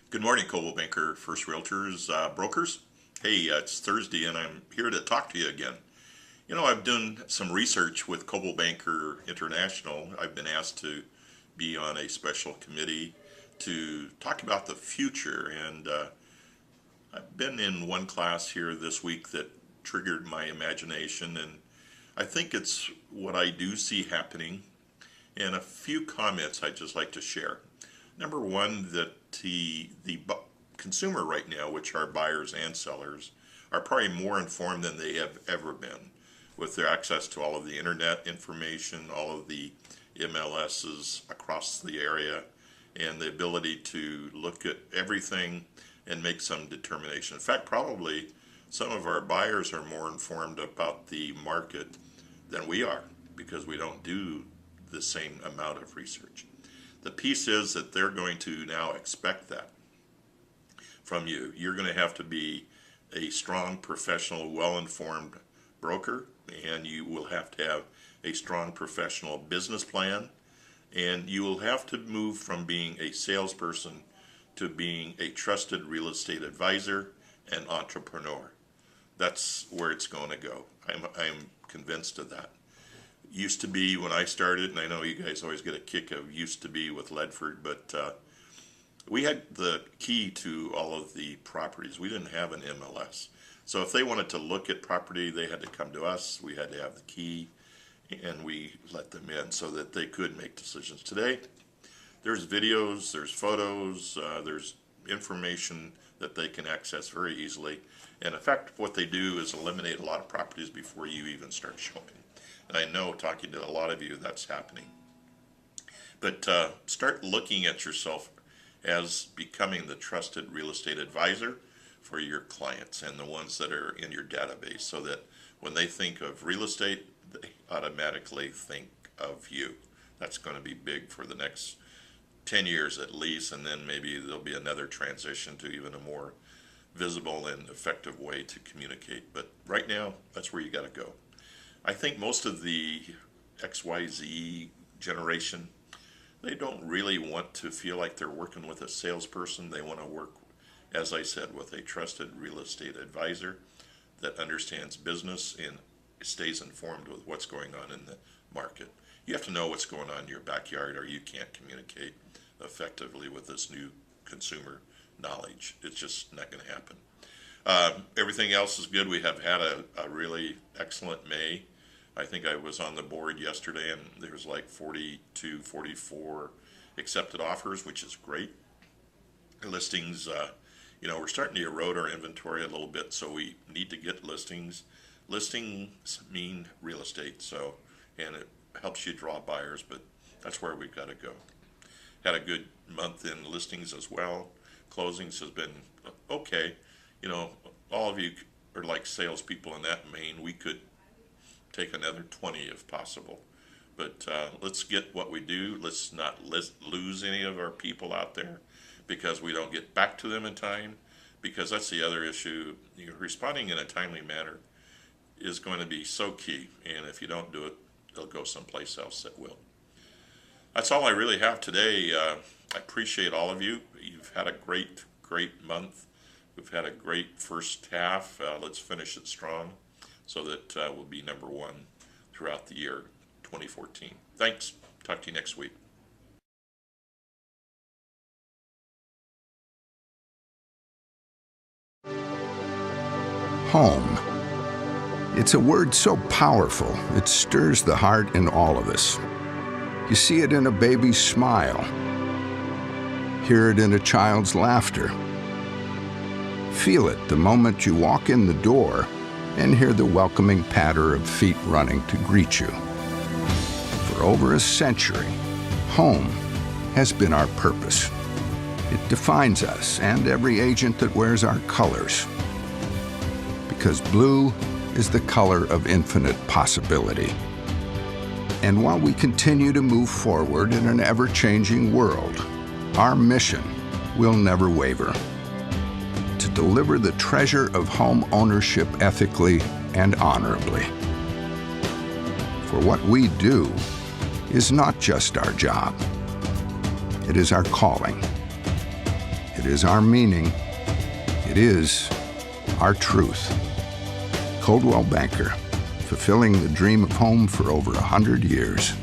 Good morning, Coldwell Banker First Realtors brokers. Hey, it's Thursday and I'm here to talk to you again. I've done some research with Coldwell Banker International. I've been asked to be on a special committee to talk about the future, and I've been in one class here this week that triggered my imagination, and I think it's what I do see happening, and a few comments I'd just like to share. Number one, that the consumer right now, which are buyers and sellers, are probably more informed than they have ever been with their access to all of the internet information, all of the MLSs across the area, and the ability to look at everything and make some determination. In fact, probably some of our buyers are more informed about the market than we are because we don't do the same amount of research. The piece is that they're going to now expect that from you. You're going to have to be a strong, professional, well-informed broker, and you will have to have a strong professional business plan, and you will have to move from being a salesperson to being a trusted real estate advisor and entrepreneur. That's where it's going to go. I'm convinced of that. Used to be when I started, and I know you guys always get a kick of used to be with Ledford, but we had the key to all of the properties. We didn't have an MLS. So if they wanted to look at property, they had to come to us. We had to have the key, and we let them in so that they could make decisions. Today, there's videos, there's photos, there's information that they can access very easily. And in fact, what they do is eliminate a lot of properties before you even start showing. And I know, talking to a lot of you, that's happening. But start looking at yourself as becoming the trusted real estate advisor for your clients and the ones that are in your database, so that when they think of real estate, they automatically think of you. That's going to be big for the next 10 years at least, and then maybe there'll be another transition to even a more visible and effective way to communicate. But right now, that's where you got to go. I think most of the XYZ generation, they don't really want to feel like they're working with a salesperson. They want to work, as I said, with a trusted real estate advisor that understands business and stays informed with what's going on in the market. You have to know what's going on in your backyard, or you can't communicate effectively with this new consumer knowledge. It's just not going to happen. Everything else is good. We have had a really excellent May. I think I was on the board yesterday, and there was like 42, 44 accepted offers, which is great. Listings, we're starting to erode our inventory a little bit, so we need to get listings. Listings mean real estate, and it helps you draw buyers, but that's where we've got to go. Had a good month in listings as well. Closings has been okay. All of you are like salespeople in that vein. We could take another 20 if possible. But let's get what we do. Let's not lose any of our people out there because we don't get back to them in time, because that's the other issue. Responding in a timely manner is going to be so key, and if you don't do it, they'll go someplace else that will. That's all I really have today. I appreciate all of you. You've had a great month. We've had a great first half. Let's finish it strong so that we'll be number one throughout the year 2014. Thanks. Talk to you next week. Home. It's a word so powerful, it stirs the heart in all of us. You see it in a baby's smile. Hear it in a child's laughter. Feel it the moment you walk in the door and hear the welcoming patter of feet running to greet you. For over a century, home has been our purpose. It defines us and every agent that wears our colors. Because blue is the color of infinite possibility. And while we continue to move forward in an ever-changing world, our mission will never waver: to deliver the treasure of home ownership ethically and honorably. For what we do is not just our job, it is our calling. It is our meaning. It is our truth. Coldwell Banker, fulfilling the dream of home for over 100 years.